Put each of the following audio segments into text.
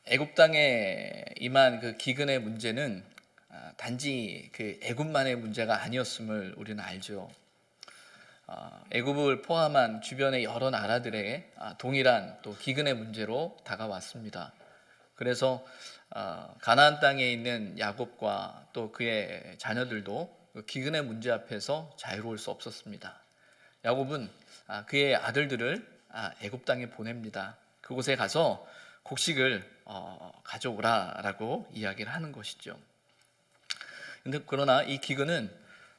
애굽 땅에 임한 그 기근의 문제는 단지 그 애굽만의 문제가 아니었음을 우리는 알죠. 애굽을 포함한 주변의 여러 나라들의 동일한 또 기근의 문제로 다가왔습니다. 그래서 가나안 땅에 있는 야곱과 또 그의 자녀들도 그 기근의 문제 앞에서 자유로울 수 없었습니다. 야곱은 그의 아들들을 애굽 땅에 보냅니다. 그곳에 가서 곡식을 가져오라라고 이야기를 하는 것이죠. 그러나 이 기근은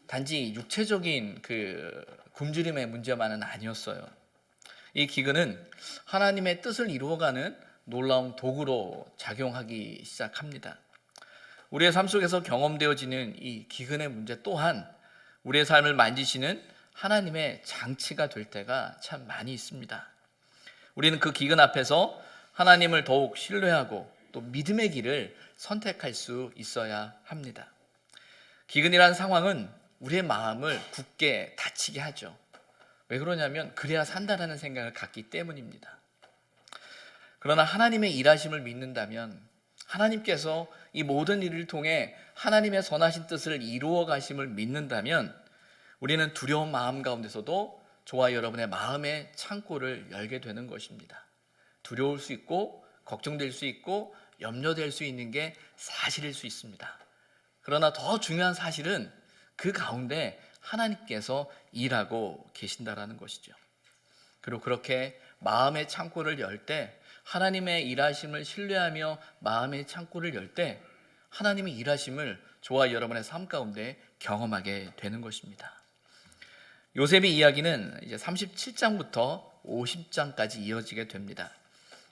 단지 육체적인 그 굶주림의 문제만은 아니었어요. 이 기근은 하나님의 뜻을 이루어가는 놀라운 도구로 작용하기 시작합니다. 우리의 삶 속에서 경험되어지는 이 기근의 문제 또한 우리의 삶을 만지시는 하나님의 장치가 될 때가 참 많이 있습니다. 우리는 그 기근 앞에서 하나님을 더욱 신뢰하고 또 믿음의 길을 선택할 수 있어야 합니다. 기근이라는 상황은 우리의 마음을 굳게 다치게 하죠. 왜 그러냐면 그래야 산다라는 생각을 갖기 때문입니다. 그러나 하나님의 일하심을 믿는다면 하나님께서 이 모든 일을 통해 하나님의 선하신 뜻을 이루어 가심을 믿는다면 우리는 두려운 마음 가운데서도 저와 여러분의 마음의 창고를 열게 되는 것입니다. 두려울 수 있고 걱정될 수 있고 염려될 수 있는 게 사실일 수 있습니다. 그러나 더 중요한 사실은 그 가운데 하나님께서 일하고 계신다라는 것이죠. 그리고 그렇게 마음의 창고를 열 때 하나님의 일하심을 신뢰하며 마음의 창고를 열 때 하나님의 일하심을 저와 여러분의 삶 가운데 경험하게 되는 것입니다. 요셉의 이야기는 이제 37장부터 50장까지 이어지게 됩니다.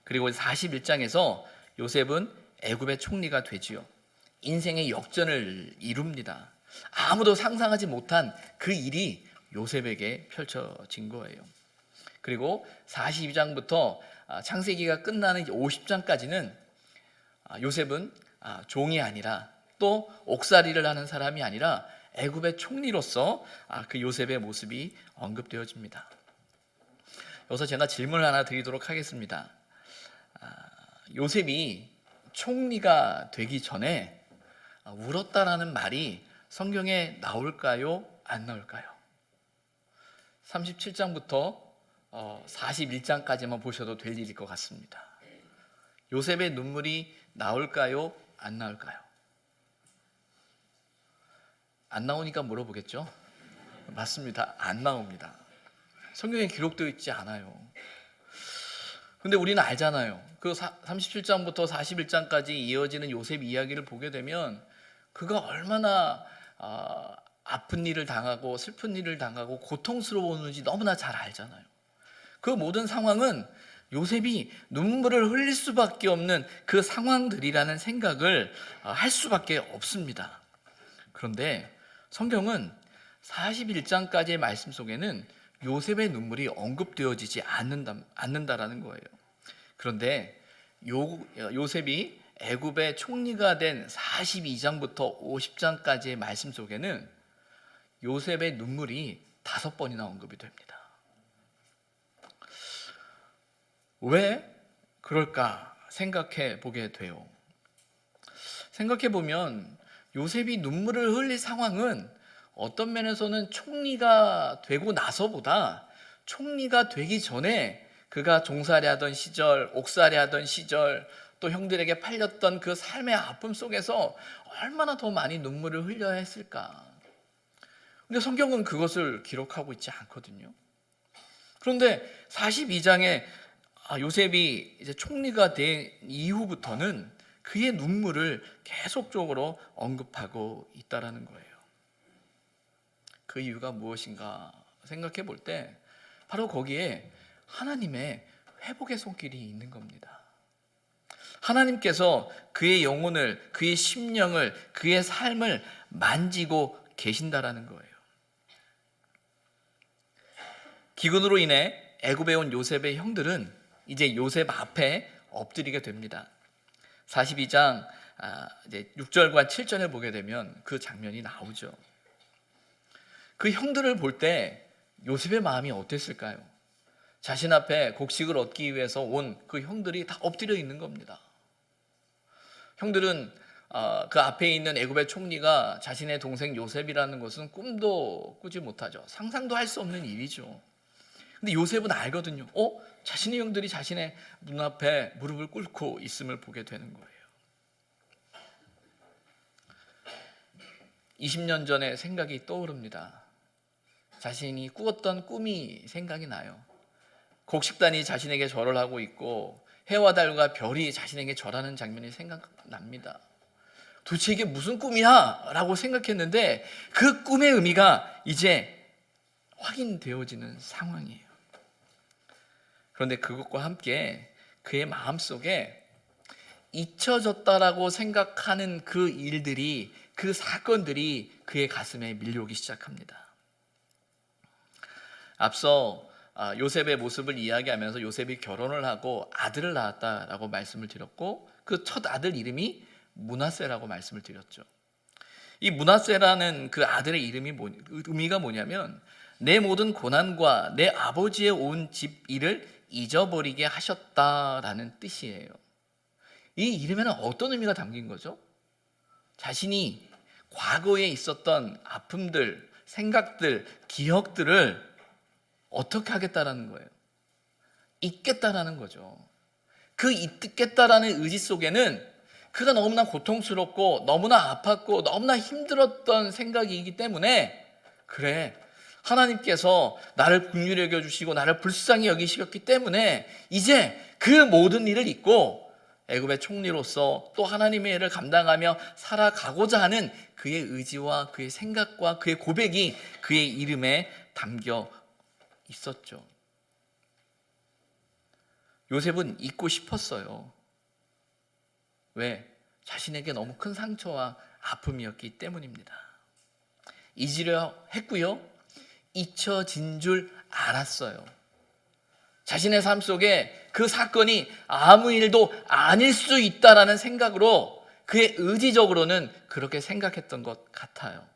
그리고 41장에서 요셉은 애굽의 총리가 되지요. 인생의 역전을 이룹니다. 아무도 상상하지 못한 그 일이 요셉에게 펼쳐진 거예요. 그리고 42장부터 창세기가 끝나는 50장까지는 요셉은 종이 아니라 또 옥살이를 하는 사람이 아니라 애굽의 총리로서 그 요셉의 모습이 언급되어집니다. 여기서 제가 질문을 하나 드리도록 하겠습니다. 요셉이 총리가 되기 전에 울었다라는 말이 성경에 나올까요? 안 나올까요? 37장부터 41장까지만 보셔도 될 일일 것 같습니다. 요셉의 눈물이 나올까요? 안 나올까요? 안 나오니까 물어보겠죠? 맞습니다. 안 나옵니다. 성경에 기록되어 있지 않아요. 근데 우리는 알잖아요. 그 37장부터 41장까지 이어지는 요셉 이야기를 보게 되면 그가 얼마나 아픈 일을 당하고 슬픈 일을 당하고 고통스러웠는지 너무나 잘 알잖아요. 그 모든 상황은 요셉이 눈물을 흘릴 수밖에 없는 그 상황들이라는 생각을 할 수밖에 없습니다. 그런데 성경은 41장까지의 말씀 속에는 요셉의 눈물이 언급되어지지 않는다라는 거예요. 그런데 요셉이 애굽의 총리가 된 42장부터 50장까지의 말씀 속에는 요셉의 눈물이 5번이나 언급이 됩니다. 왜 그럴까 생각해 보게 돼요. 생각해 보면 요셉이 눈물을 흘릴 상황은 어떤 면에서는 총리가 되고 나서보다 총리가 되기 전에 그가 종살이 하던 시절, 옥살이 하던 시절, 또 형들에게 팔렸던 그 삶의 아픔 속에서 얼마나 더 많이 눈물을 흘려야 했을까. 근데 성경은 그것을 기록하고 있지 않거든요. 그런데 42장에 요셉이 이제 총리가 된 이후부터는 그의 눈물을 계속적으로 언급하고 있다라는 거예요. 그 이유가 무엇인가 생각해 볼 때 바로 거기에 하나님의 회복의 손길이 있는 겁니다. 하나님께서 그의 영혼을, 그의 심령을, 그의 삶을 만지고 계신다라는 거예요. 기근으로 인해 애굽에 온 요셉의 형들은 이제 요셉 앞에 엎드리게 됩니다. 42장 이제 6절과 7절에 보게 되면 그 장면이 나오죠. 그 형들을 볼 때 요셉의 마음이 어땠을까요? 자신 앞에 곡식을 얻기 위해서 온 그 형들이 다 엎드려 있는 겁니다. 형들은 그 앞에 있는 애굽의 총리가 자신의 동생 요셉이라는 것은 꿈도 꾸지 못하죠. 상상도 할 수 없는 일이죠. 근데 요셉은 알거든요. 자신의 형들이 자신의 눈앞에 무릎을 꿇고 있음을 보게 되는 거예요. 20년 전에 생각이 떠오릅니다. 자신이 꾸었던 꿈이 생각이 나요. 곡식단이 자신에게 절을 하고 있고 해와 달과 별이 자신에게 절하는 장면이 생각납니다. 도대체 이게 무슨 꿈이야? 라고 생각했는데 그 꿈의 의미가 이제 확인되어지는 상황이에요. 그런데 그것과 함께 그의 마음속에 잊혀졌다라고 생각하는 그 일들이, 그 사건들이 그의 가슴에 밀려오기 시작합니다. 앞서 요셉의 모습을 이야기하면서 요셉이 결혼을 하고 아들을 낳았다라고 말씀을 드렸고 그 첫 아들 이름이 므낫세라고 말씀을 드렸죠. 이 므낫세라는 그 아들의 의미가 뭐냐면 내 모든 고난과 내 아버지의 온 집 일을 잊어버리게 하셨다라는 뜻이에요. 이 이름에는 어떤 의미가 담긴 거죠? 자신이 과거에 있었던 아픔들, 생각들, 기억들을 어떻게 하겠다라는 거예요? 잊겠다라는 거죠. 그 잊겠다라는 의지 속에는 그가 너무나 고통스럽고 너무나 아팠고 너무나 힘들었던 생각이기 때문에 그래, 하나님께서 나를 긍휼히 여겨주시고 나를 불쌍히 여기시기 때문에 이제 그 모든 일을 잊고 애굽의 총리로서 또 하나님의 일을 감당하며 살아가고자 하는 그의 의지와 그의 생각과 그의 고백이 그의 이름에 담겨 있었죠. 요셉은 잊고 싶었어요. 왜? 자신에게 너무 큰 상처와 아픔이었기 때문입니다. 잊으려 했고요. 잊혀진 줄 알았어요. 자신의 삶 속에 그 사건이 아무 일도 아닐 수 있다라는 생각으로 그의 의지적으로는 그렇게 생각했던 것 같아요.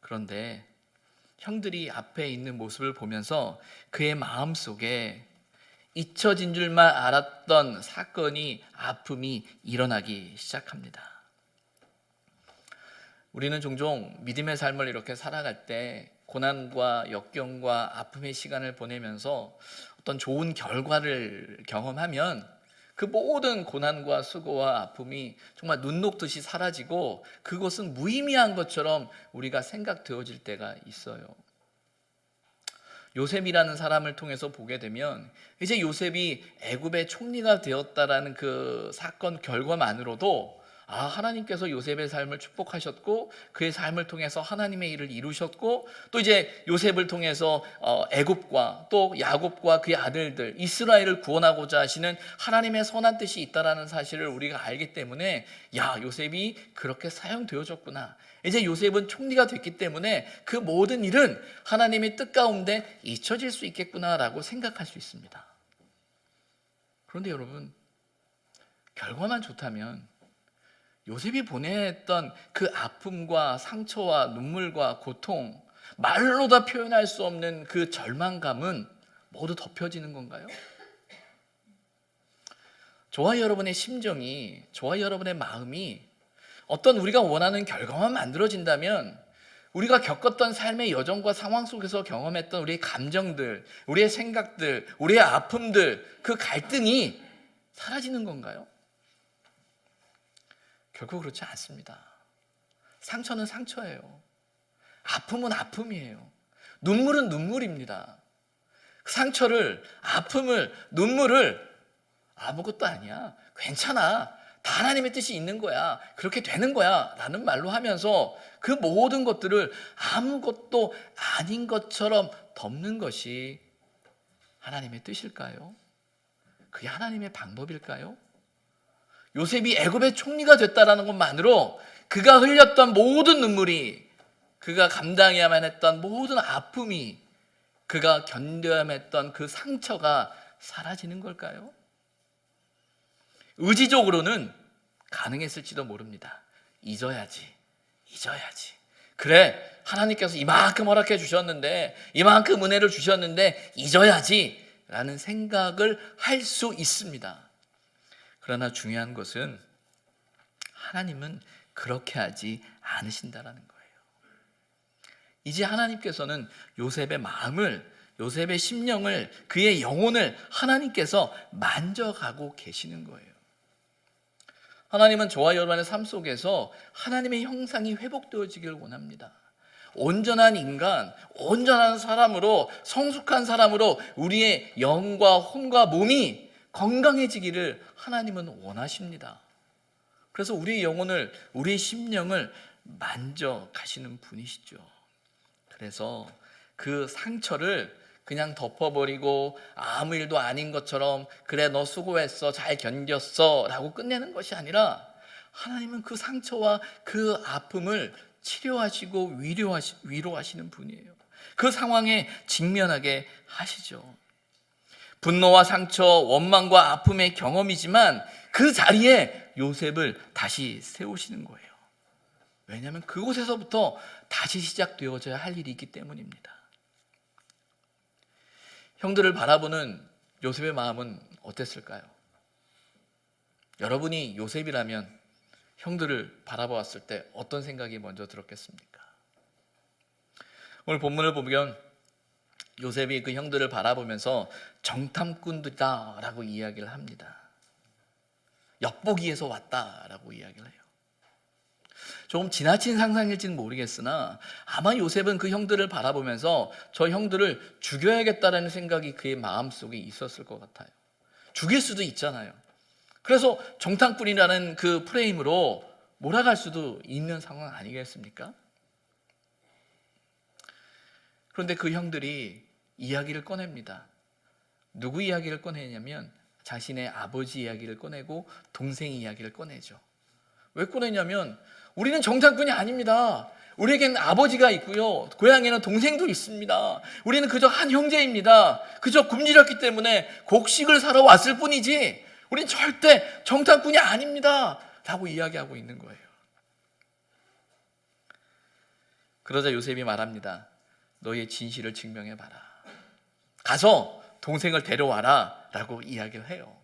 그런데 형들이 앞에 있는 모습을 보면서 그의 마음 속에 잊혀진 줄만 알았던 사건이, 아픔이 일어나기 시작합니다. 우리는 종종 믿음의 삶을 이렇게 살아갈 때 고난과 역경과 아픔의 시간을 보내면서 어떤 좋은 결과를 경험하면 그 모든 고난과 수고와 아픔이 정말 눈 녹듯이 사라지고 그것은 무의미한 것처럼 우리가 생각되어질 때가 있어요. 요셉이라는 사람을 통해서 보게 되면 이제 요셉이 애굽의 총리가 되었다라는 그 사건 결과만으로도 하나님께서 요셉의 삶을 축복하셨고 그의 삶을 통해서 하나님의 일을 이루셨고 또 이제 요셉을 통해서 애굽과 또 야곱과 그의 아들들 이스라엘을 구원하고자 하시는 하나님의 선한 뜻이 있다라는 사실을 우리가 알기 때문에 요셉이 그렇게 사용되어졌구나. 이제 요셉은 총리가 됐기 때문에 그 모든 일은 하나님의 뜻 가운데 잊혀질 수 있겠구나라고 생각할 수 있습니다. 그런데 여러분, 결과만 좋다면 요셉이 보냈던 그 아픔과 상처와 눈물과 고통, 말로 다 표현할 수 없는 그 절망감은 모두 덮여지는 건가요? 저와 여러분의 심정이, 저와 여러분의 마음이 어떤 우리가 원하는 결과만 만들어진다면 우리가 겪었던 삶의 여정과 상황 속에서 경험했던 우리의 감정들, 우리의 생각들, 우리의 아픔들, 그 갈등이 사라지는 건가요? 결코 그렇지 않습니다. 상처는 상처예요. 아픔은 아픔이에요. 눈물은 눈물입니다. 상처를, 아픔을, 눈물을 아무것도 아니야, 괜찮아, 다 하나님의 뜻이 있는 거야, 그렇게 되는 거야 라는 말로 하면서 그 모든 것들을 아무것도 아닌 것처럼 덮는 것이 하나님의 뜻일까요? 그게 하나님의 방법일까요? 요셉이 애굽의 총리가 됐다는 것만으로 그가 흘렸던 모든 눈물이, 그가 감당해야만 했던 모든 아픔이, 그가 견뎌야만 했던 그 상처가 사라지는 걸까요? 의지적으로는 가능했을지도 모릅니다. 잊어야지. 그래, 하나님께서 이만큼 허락해 주셨는데, 이만큼 은혜를 주셨는데 잊어야지 라는 생각을 할 수 있습니다. 그러나 중요한 것은 하나님은 그렇게 하지 않으신다라는 거예요. 이제 하나님께서는 요셉의 마음을, 요셉의 심령을, 그의 영혼을 하나님께서 만져가고 계시는 거예요. 하나님은 저와 여러분의 삶 속에서 하나님의 형상이 회복되어지기를 원합니다. 온전한 인간, 온전한 사람으로, 성숙한 사람으로 우리의 영과 혼과 몸이 건강해지기를 하나님은 원하십니다. 그래서 우리의 영혼을, 우리의 심령을 만져 가시는 분이시죠. 그래서 그 상처를 그냥 덮어버리고 아무 일도 아닌 것처럼 그래 너 수고했어, 잘 견뎠어 라고 끝내는 것이 아니라 하나님은 그 상처와 그 아픔을 치료하시고 위로하시는 분이에요. 그 상황에 직면하게 하시죠. 분노와 상처, 원망과 아픔의 경험이지만 그 자리에 요셉을 다시 세우시는 거예요. 왜냐하면 그곳에서부터 다시 시작되어져야 할 일이 있기 때문입니다. 형들을 바라보는 요셉의 마음은 어땠을까요? 여러분이 요셉이라면 형들을 바라보았을 때 어떤 생각이 먼저 들었겠습니까? 오늘 본문을 보면 요셉이 그 형들을 바라보면서 정탐꾼들이다 라고 이야기를 합니다. 엿보기에서 왔다라고 이야기를 해요. 조금 지나친 상상일지는 모르겠으나 아마 요셉은 그 형들을 바라보면서 저 형들을 죽여야겠다라는 생각이 그의 마음속에 있었을 것 같아요. 죽일 수도 있잖아요. 그래서 정탐꾼이라는 그 프레임으로 몰아갈 수도 있는 상황 아니겠습니까? 그런데 그 형들이 이야기를 꺼냅니다. 누구 이야기를 꺼내냐면 자신의 아버지 이야기를 꺼내고 동생 이야기를 꺼내죠. 왜 꺼내냐면 우리는 정탐꾼이 아닙니다. 우리에게는 아버지가 있고요, 고향에는 동생도 있습니다. 우리는 그저 한 형제입니다. 그저 굶주렸기 때문에 곡식을 사러 왔을 뿐이지 우리는 절대 정탐꾼이 아닙니다 라고 이야기하고 있는 거예요. 그러자 요셉이 말합니다. 너의 진실을 증명해봐라. 가서 동생을 데려와라 라고 이야기를 해요.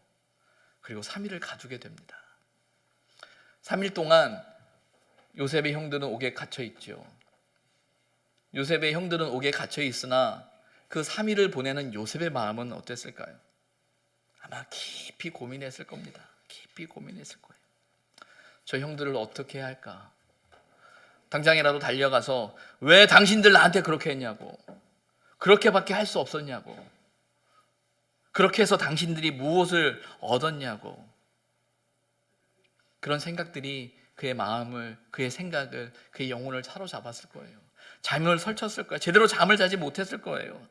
그리고 3일을 가두게 됩니다. 3일 동안 요셉의 형들은 옥에 갇혀 있죠. 요셉의 형들은 옥에 갇혀 있으나 그 3일을 보내는 요셉의 마음은 어땠을까요? 아마 깊이 고민했을 겁니다. 깊이 고민했을 거예요. 저 형들을 어떻게 해야 할까? 당장이라도 달려가서 왜 당신들 나한테 그렇게 했냐고, 그렇게밖에 할 수 없었냐고, 그렇게 해서 당신들이 무엇을 얻었냐고, 그런 생각들이 그의 마음을, 그의 생각을, 그의 영혼을 사로잡았을 거예요. 잠을 설쳤을 거예요. 제대로 잠을 자지 못했을 거예요.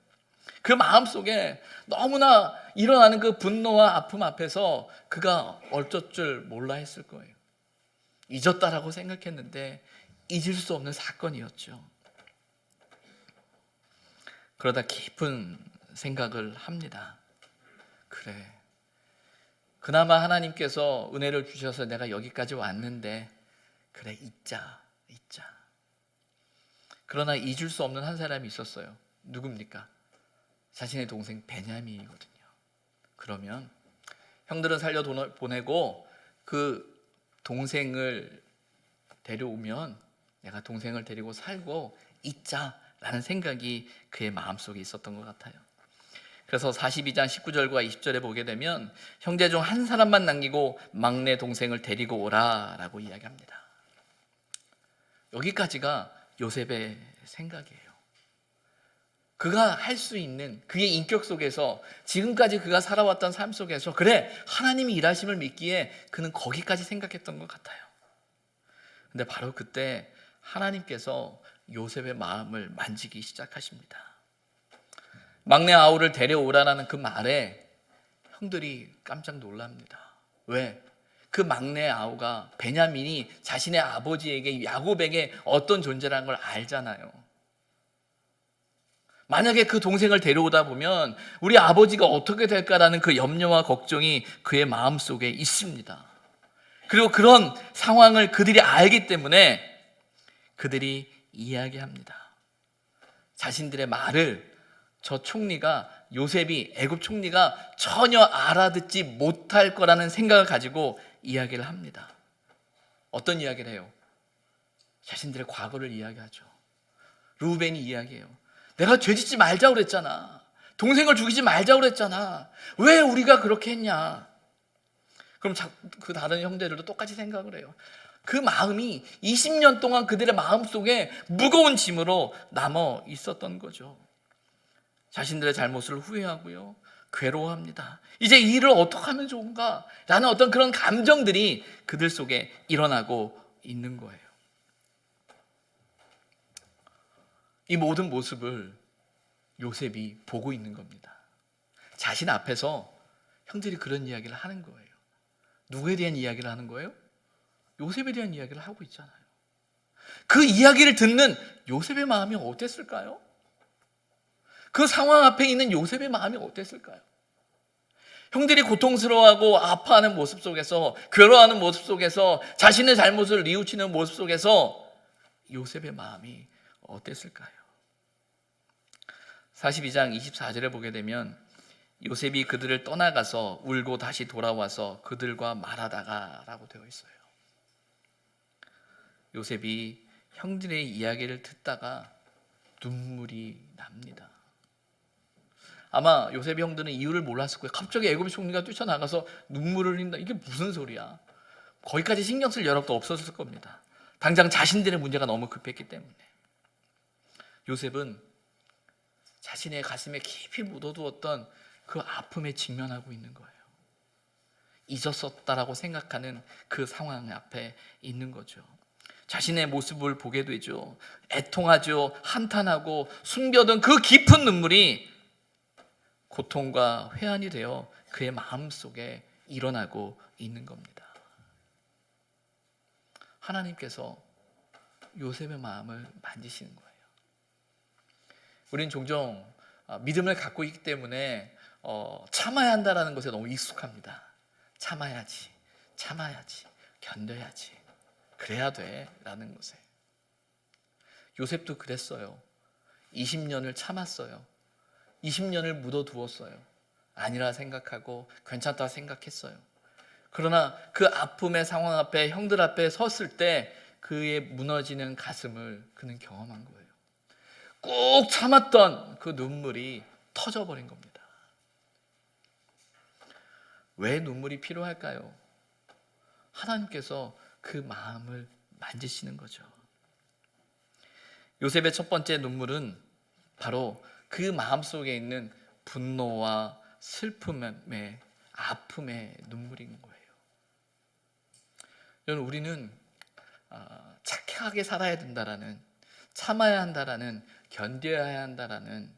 그 마음속에 너무나 일어나는 그 분노와 아픔 앞에서 그가 어쩔 줄 몰라 했을 거예요. 잊었다라고 생각했는데 잊을 수 없는 사건이었죠. 그러다 깊은 생각을 합니다. 그래, 그나마 하나님께서 은혜를 주셔서 내가 여기까지 왔는데 그래, 잊자. 그러나 잊을 수 없는 한 사람이 있었어요. 누굽니까? 자신의 동생 베냐민이거든요. 그러면 형들은 살려 보내고 그 동생을 데려오면 내가 동생을 데리고 살고 잊자라는 생각이 그의 마음속에 있었던 것 같아요. 그래서 42장 19절과 20절에 보게 되면 형제 중 한 사람만 남기고 막내 동생을 데리고 오라 라고 이야기합니다. 여기까지가 요셉의 생각이에요. 그가 할 수 있는 그의 인격 속에서, 지금까지 그가 살아왔던 삶 속에서 그래, 하나님이 일하심을 믿기에 그는 거기까지 생각했던 것 같아요. 근데 바로 그때 하나님께서 요셉의 마음을 만지기 시작하십니다. 막내 아우를 데려오라는 그 말에 형들이 깜짝 놀랍니다. 왜? 그 막내 아우가, 베냐민이 자신의 아버지에게, 야곱에게 어떤 존재라는 걸 알잖아요. 만약에 그 동생을 데려오다 보면 우리 아버지가 어떻게 될까라는 그 염려와 걱정이 그의 마음속에 있습니다. 그리고 그런 상황을 그들이 알기 때문에 그들이 이야기합니다. 자신들의 말을 저 총리가, 요셉이, 애굽 총리가 전혀 알아듣지 못할 거라는 생각을 가지고 이야기를 합니다. 어떤 이야기를 해요? 자신들의 과거를 이야기하죠. 르우벤이 이야기해요. 내가 죄짓지 말자고 그랬잖아. 동생을 죽이지 말자고 그랬잖아. 왜 우리가 그렇게 했냐? 그럼 그 다른 형제들도 똑같이 생각을 해요. 그 마음이 20년 동안 그들의 마음속에 무거운 짐으로 남아 있었던 거죠. 자신들의 잘못을 후회하고요, 괴로워합니다. 이제 이 일을 어떻게 하면 좋은가? 라는 어떤 그런 감정들이 그들 속에 일어나고 있는 거예요. 이 모든 모습을 요셉이 보고 있는 겁니다. 자신 앞에서 형들이 그런 이야기를 하는 거예요. 누구에 대한 이야기를 하는 거예요? 요셉에 대한 이야기를 하고 있잖아요. 그 이야기를 듣는 요셉의 마음이 어땠을까요? 그 상황 앞에 있는 요셉의 마음이 어땠을까요? 형들이 고통스러워하고 아파하는 모습 속에서, 괴로워하는 모습 속에서, 자신의 잘못을 뉘우치는 모습 속에서 요셉의 마음이 어땠을까요? 42장 24절에 보게 되면 요셉이 그들을 떠나가서 울고 다시 돌아와서 그들과 말하다가 라고 되어 있어요. 요셉이 형들의 이야기를 듣다가 눈물이 납니다. 아마 요셉의 형들은 이유를 몰랐을 거예요. 갑자기 애굽의 총리가 뛰쳐나가서 눈물을 흘린다. 이게 무슨 소리야? 거기까지 신경 쓸 여력도 없었을 겁니다. 당장 자신들의 문제가 너무 급했기 때문에. 요셉은 자신의 가슴에 깊이 묻어두었던 그 아픔에 직면하고 있는 거예요. 잊었었다라고 생각하는 그 상황 앞에 있는 거죠. 자신의 모습을 보게 되죠. 애통하죠. 한탄하고 숨겨둔 그 깊은 눈물이 고통과 회한이 되어 그의 마음속에 일어나고 있는 겁니다. 하나님께서 요셉의 마음을 만지시는 거예요. 우리는 종종 믿음을 갖고 있기 때문에 참아야 한다는 것에 너무 익숙합니다. 참아야지, 견뎌야지, 그래야 돼 라는 것에. 요셉도 그랬어요. 20년을 참았어요. 20년을 묻어두었어요. 아니라 생각하고 괜찮다 생각했어요. 그러나 그 아픔의 상황 앞에, 형들 앞에 섰을 때 그의 무너지는 가슴을 그는 경험한 거예요. 꾹 참았던 그 눈물이 터져버린 겁니다. 왜 눈물이 필요할까요? 하나님께서 그 마음을 만지시는 거죠. 요셉의 첫 번째 눈물은 바로 그 마음속에 있는 분노와 슬픔의, 아픔의 눈물인 거예요. 여러분, 우리는 착하게 살아야 된다라는, 참아야 한다라는, 견뎌야 한다라는,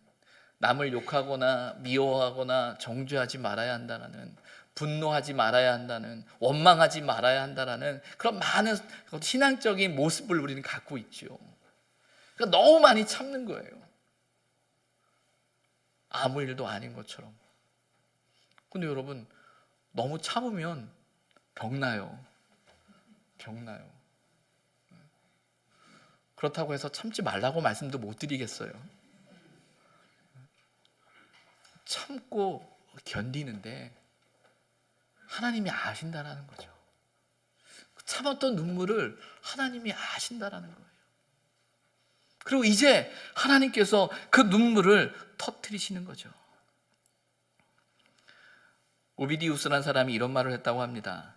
남을 욕하거나 미워하거나 정죄하지 말아야 한다라는, 분노하지 말아야 한다는, 원망하지 말아야 한다라는 그런 많은 신앙적인 모습을 우리는 갖고 있죠. 그러니까 너무 많이 참는 거예요. 아무 일도 아닌 것처럼. 근데 여러분, 너무 참으면 병나요. 그렇다고 해서 참지 말라고 말씀도 못 드리겠어요. 참고 견디는데 하나님이 아신다라는 거죠. 참았던 눈물을 하나님이 아신다라는 거예요. 그리고 이제 하나님께서 그 눈물을 터뜨리시는 거죠. 오비디우스라는 사람이 이런 말을 했다고 합니다.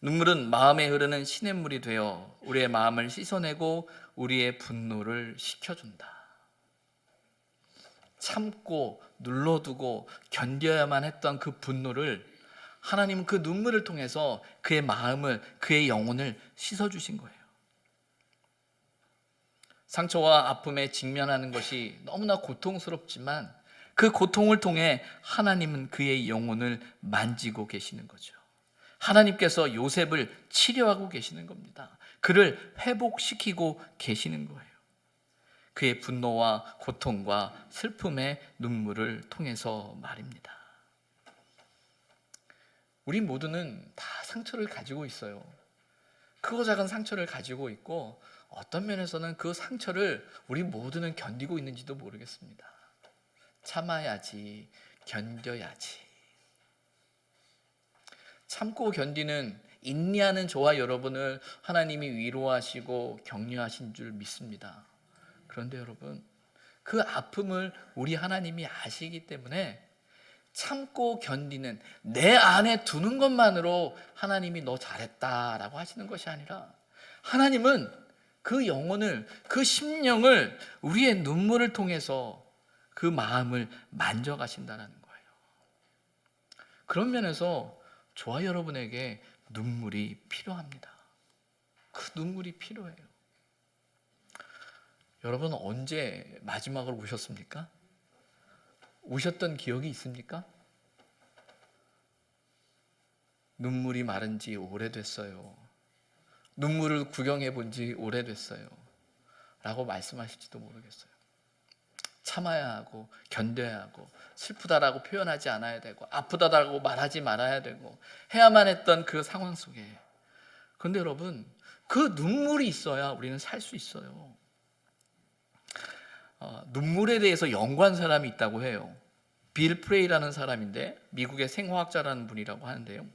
눈물은 마음에 흐르는 시냇물이 되어 우리의 마음을 씻어내고 우리의 분노를 식혀준다. 참고 눌러두고 견뎌야만 했던 그 분노를 하나님은 그 눈물을 통해서 그의 마음을, 그의 영혼을 씻어주신 거예요. 상처와 아픔에 직면하는 것이 너무나 고통스럽지만 그 고통을 통해 하나님은 그의 영혼을 만지고 계시는 거죠. 하나님께서 요셉을 치료하고 계시는 겁니다. 그를 회복시키고 계시는 거예요. 그의 분노와 고통과 슬픔의 눈물을 통해서 말입니다. 우리 모두는 다 상처를 가지고 있어요. 크고 작은 상처를 가지고 있고 어떤 면에서는 그 상처를 우리 모두는 견디고 있는지도 모르겠습니다. 참아야지, 견뎌야지. 참고 견디는 인내하는 저와 여러분을 하나님이 위로하시고 격려하신 줄 믿습니다. 그런데 여러분, 그 아픔을 우리 하나님이 아시기 때문에 참고 견디는, 내 안에 두는 것만으로 하나님이 너 잘했다라고 하시는 것이 아니라, 하나님은 그 영혼을, 그 심령을 우리의 눈물을 통해서 그 마음을 만져가신다는 거예요. 그런 면에서 저와 여러분에게 눈물이 필요합니다. 그 눈물이 필요해요. 여러분, 언제 마지막으로 우셨습니까? 우셨던 기억이 있습니까? 눈물이 마른 지 오래됐어요. 눈물을 구경해 본 지 오래됐어요. 라고 말씀하실지도 모르겠어요. 참아야 하고 견뎌야 하고 슬프다라고 표현하지 않아야 되고 아프다라고 말하지 말아야 되고 해야만 했던 그 상황 속에, 그런데 여러분, 그 눈물이 있어야 우리는 살 수 있어요. 눈물에 대해서 연구한 사람이 있다고 해요. 빌 프레이라는 사람인데, 미국의 생화학자라는 분이라고 하는데요,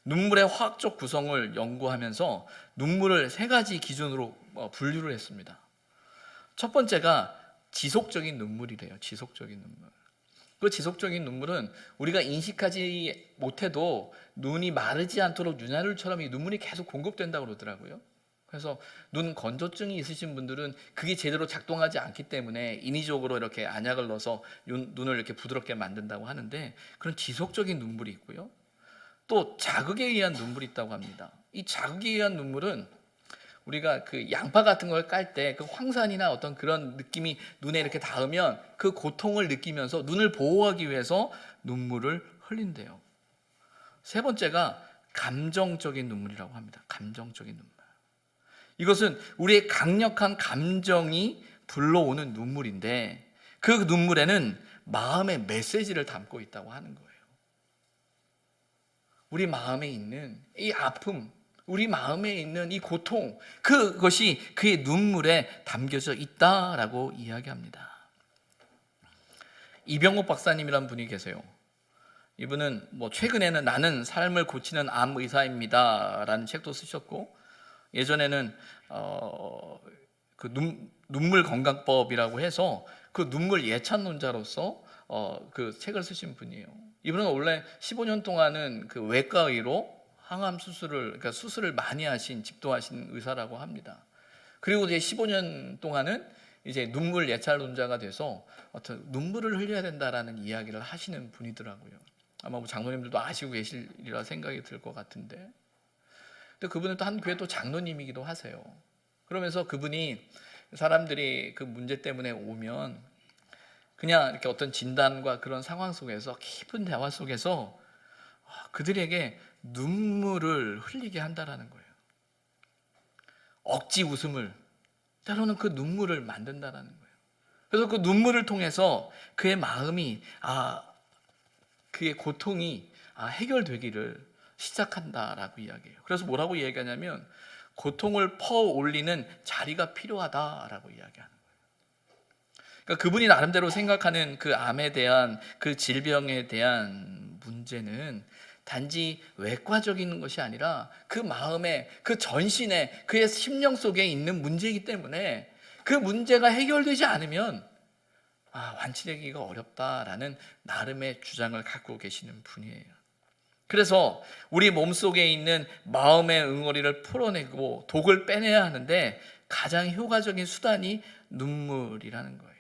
눈물의 화학적 구성을 연구하면서 눈물을 세 가지 기준으로 분류를 했습니다. 첫 번째가 지속적인 눈물이래요. 지속적인 눈물. 그 지속적인 눈물은 우리가 인식하지 못해도 눈이 마르지 않도록 윤활유처럼 이 눈물이 계속 공급된다고 그러더라고요. 그래서 눈 건조증이 있으신 분들은 그게 제대로 작동하지 않기 때문에 인위적으로 이렇게 안약을 넣어서 눈을 이렇게 부드럽게 만든다고 하는데, 그런 지속적인 눈물이 있고요. 또 자극에 의한 눈물이 있다고 합니다. 이 자극에 의한 눈물은 우리가 그 양파 같은 걸 깔 때 그 황산이나 어떤 그런 느낌이 눈에 이렇게 닿으면 그 고통을 느끼면서 눈을 보호하기 위해서 눈물을 흘린대요. 세 번째가 감정적인 눈물이라고 합니다. 감정적인 눈물. 이것은 우리의 강력한 감정이 불러오는 눈물인데, 그 눈물에는 마음의 메시지를 담고 있다고 하는 거예요. 우리 마음에 있는 이 아픔, 우리 마음에 있는 이 고통, 그것이 그의 눈물에 담겨져 있다라고 이야기합니다. 이병옥 박사님이라는 분이 계세요. 이분은 최근에는 나는 삶을 고치는 암 의사입니다라는 책도 쓰셨고, 예전에는 그 눈물 건강법이라고 해서 그 눈물 예찬론자로서 그 책을 쓰신 분이에요. 이분은 원래 15년 동안은 그 외과의로 항암 수술을, 그러니까 수술을 많이 하신, 집도하신 의사라고 합니다. 그리고 이제 15년 동안은 이제 눈물 예찰론자가 돼서 어떤 눈물을 흘려야 된다라는 이야기를 하시는 분이더라고요. 아마 장로님들도 아시고 계시리라 생각이 들 것 같은데, 근데 그분은 또 한 교회 또 장로님이기도 하세요. 그러면서 그분이 사람들이 그 문제 때문에 오면 그냥 이렇게 어떤 진단과 그런 상황 속에서, 깊은 대화 속에서 그들에게 눈물을 흘리게 한다라는 거예요. 억지 웃음을, 때로는 그 눈물을 만든다라는 거예요. 그래서 그 눈물을 통해서 그의 마음이, 그의 고통이 해결되기를 시작한다라고 이야기해요. 그래서 뭐라고 이야기하냐면, 고통을 퍼올리는 자리가 필요하다라고 이야기하는 거예요. 그러니까 그분이 나름대로 생각하는 그 암에 대한, 그 질병에 대한 문제는 단지 외과적인 것이 아니라 그 마음에, 그 전신에, 그의 심령 속에 있는 문제이기 때문에 그 문제가 해결되지 않으면 완치되기가 어렵다라는 나름의 주장을 갖고 계시는 분이에요. 그래서 우리 몸속에 있는 마음의 응어리를 풀어내고 독을 빼내야 하는데 가장 효과적인 수단이 눈물이라는 거예요.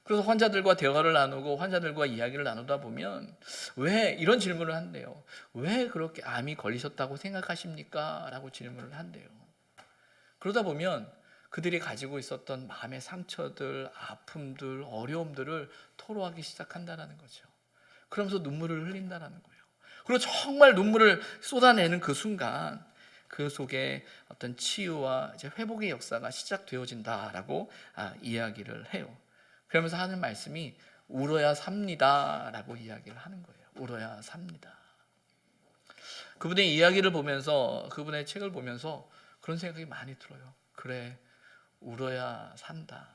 그래서 환자들과 대화를 나누고 환자들과 이야기를 나누다 보면 왜 이런 질문을 한대요. 왜 그렇게 암이 걸리셨다고 생각하십니까? 라고 질문을 한대요. 그러다 보면 그들이 가지고 있었던 마음의 상처들, 아픔들, 어려움들을 토로하기 시작한다는 거죠. 그러면서 눈물을 흘린다는 거예요. 그리고 정말 눈물을 쏟아내는 그 순간 그 속에 어떤 치유와 이제 회복의 역사가 시작되어진다라고 이야기를 해요. 그러면서 하는 말씀이 울어야 삽니다라고 이야기를 하는 거예요. 울어야 삽니다. 그분의 이야기를 보면서, 그분의 책을 보면서 그런 생각이 많이 들어요. 그래, 울어야 산다.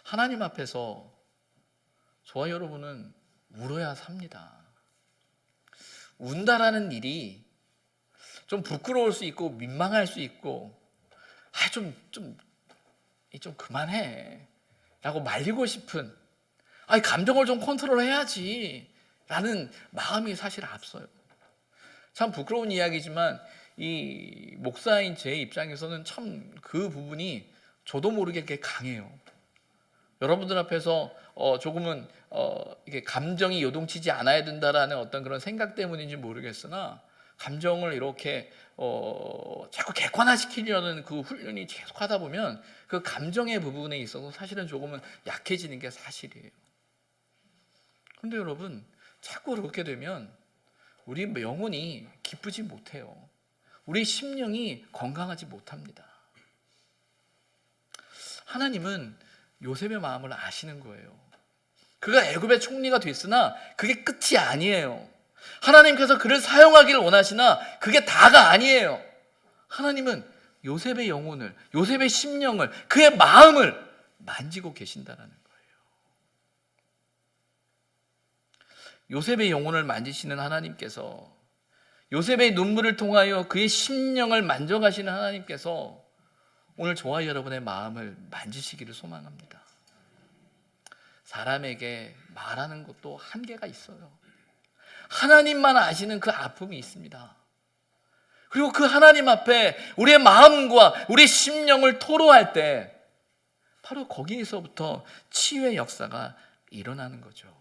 하나님 앞에서 저와 여러분은 울어야 삽니다. 운다라는 일이 좀 부끄러울 수 있고 민망할 수 있고 좀 그만해 라고 말리고 싶은 감정을 좀 컨트롤해야지 라는 마음이 사실 앞서요. 참 부끄러운 이야기지만 이 목사인 제 입장에서는 참 그 부분이 저도 모르게 이렇게 강해요. 여러분들 앞에서 조금은 이게 감정이 요동치지 않아야 된다라는 어떤 그런 생각 때문인지 모르겠으나 감정을 이렇게 자꾸 객관화시키려는 그 훈련이 계속 하다 보면 그 감정의 부분에 있어서 사실은 조금은 약해지는 게 사실이에요. 그런데 여러분, 자꾸 그렇게 되면 우리 영혼이 기쁘지 못해요. 우리 심령이 건강하지 못합니다. 하나님은 요셉의 마음을 아시는 거예요. 그가 애굽의 총리가 됐으나 그게 끝이 아니에요. 하나님께서 그를 사용하기를 원하시나 그게 다가 아니에요. 하나님은 요셉의 영혼을, 요셉의 심령을, 그의 마음을 만지고 계신다는 거예요. 요셉의 영혼을 만지시는 하나님께서, 요셉의 눈물을 통하여 그의 심령을 만져가시는 하나님께서 오늘 저와 여러분의 마음을 만지시기를 소망합니다. 사람에게 말하는 것도 한계가 있어요. 하나님만 아시는 그 아픔이 있습니다. 그리고 그 하나님 앞에 우리의 마음과 우리의 심령을 토로할 때 바로 거기에서부터 치유의 역사가 일어나는 거죠.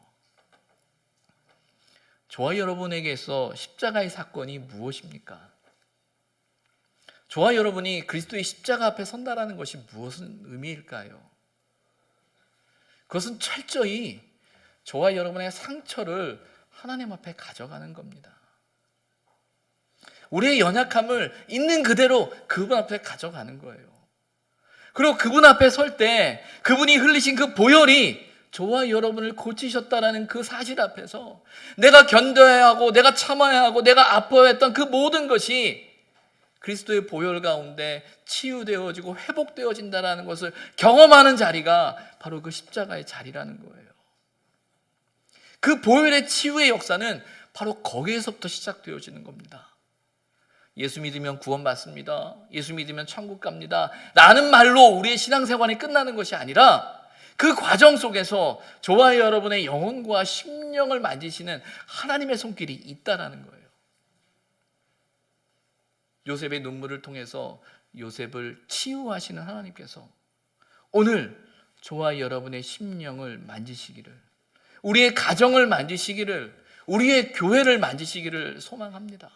저와 여러분에게서 십자가의 사건이 무엇입니까? 저와 여러분이 그리스도의 십자가 앞에 선다라는 것이 무엇은 의미일까요? 그것은 철저히 저와 여러분의 상처를 하나님 앞에 가져가는 겁니다. 우리의 연약함을 있는 그대로 그분 앞에 가져가는 거예요. 그리고 그분 앞에 설 때 그분이 흘리신 그 보혈이 저와 여러분을 고치셨다라는 그 사실 앞에서 내가 견뎌야 하고 내가 참아야 하고 내가 아파야 했던 그 모든 것이 그리스도의 보혈 가운데 치유되어지고 회복되어진다라는 것을 경험하는 자리가 바로 그 십자가의 자리라는 거예요. 그 보혈의 치유의 역사는 바로 거기에서부터 시작되어지는 겁니다. 예수 믿으면 구원받습니다. 예수 믿으면 천국 갑니다. 라는 말로 우리의 신앙생활이 끝나는 것이 아니라 그 과정 속에서 저와 여러분의 영혼과 심령을 만지시는 하나님의 손길이 있다라는 거예요. 요셉의 눈물을 통해서 요셉을 치유하시는 하나님께서 오늘 저와 여러분의 심령을 만지시기를, 우리의 가정을 만지시기를, 우리의 교회를 만지시기를 소망합니다.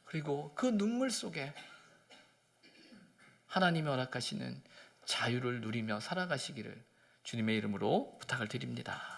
그리고 그 눈물 속에 하나님이 허락하시는 자유를 누리며 살아가시기를 주님의 이름으로 부탁을 드립니다.